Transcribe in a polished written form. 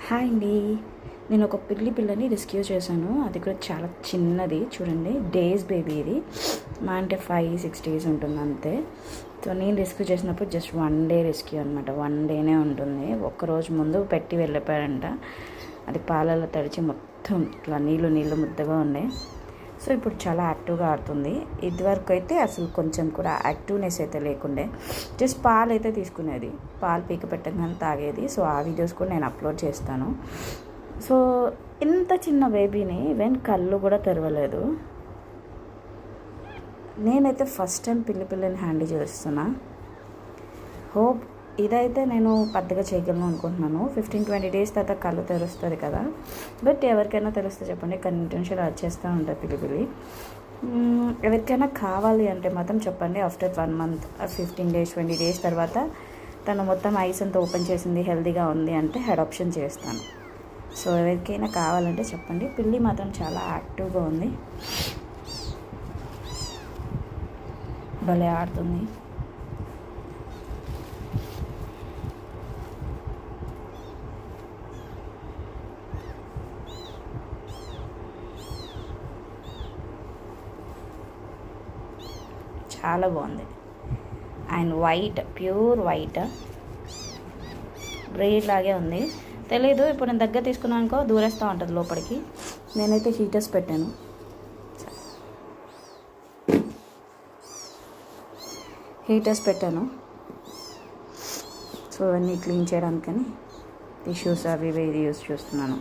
Hi అండి. నేను ఒక పిల్లని రెస్క్యూ చేశాను. అది కూడా చాలా చిన్నది, చూడండి. డేస్ బేబీ ఇది. మా అంటే 5-6 డేస్ ఉంటుంది అంతే. సో నేను రెస్క్యూ చేసినప్పుడు జస్ట్ 1 డే రెస్క్యూ అనమాట. 1 డేనే ఉంటుంది. ఒక్కరోజు ముందు పెట్టి వెళ్ళిపోయాడంట. అది పాలలో తడిచి మొత్తం ఇట్లా నీళ్ళు ముద్దగా ఉన్నాయి. సో ఇప్పుడు చాలా యాక్టివ్గా ఆడుతుంది. ఇదివరకు అయితే అసలు కొంచెం కూడా యాక్టివ్నెస్ అయితే లేకుండే. జస్ట్ పాలు అయితే తీసుకునేది, పాలు పీక పెట్టగానే తాగేది. సో ఆ వీడియోస్ కూడా నేను అప్లోడ్ చేస్తాను. సో ఇంత చిన్న బేబీని ఈవెన్ కళ్ళు కూడా తెరవలేదు. నేనైతే ఫస్ట్ టైం పిల్లని హ్యాండిల్ చేస్తున్నా. హోప్ ఇదైతే నేను పెద్దగా చేయగలను అనుకుంటున్నాను. 15-20 డేస్ తర్వాత కళ్ళు తెరుస్తుంది కదా. బట్ ఎవరికైనా తెలుస్తే చెప్పండి, కంటిన్యూషన్ వచ్చేస్తూ ఉంటుంది పిల్లి. ఎవరికైనా కావాలి అంటే మాత్రం చెప్పండి. ఆఫ్టర్ 1 month 15 days 20 days తర్వాత తను మొత్తం ఐస్ అంతా ఓపెన్ చేసింది, హెల్తీగా ఉంది అంటే అడాప్షన్ చేస్తాను. సో ఎవరికైనా కావాలంటే చెప్పండి. పిల్లి మాత్రం చాలా యాక్టివ్గా ఉంది, భలే ఆడుతుంది. చాలా బాగుంది. And white, pure white braid లాగే ఉంది. తెలీదు, ఇప్పుడు నేను దగ్గర తీసుకున్నాను అనుకో దూరేస్తూ ఉంటుంది లోపలికి. నేనైతే హీటర్స్ పెట్టాను. సో అన్నీ క్లీన్ చేయడానికని టిష్యూస్ అవి ఇవి యూస్ చేస్తున్నాను.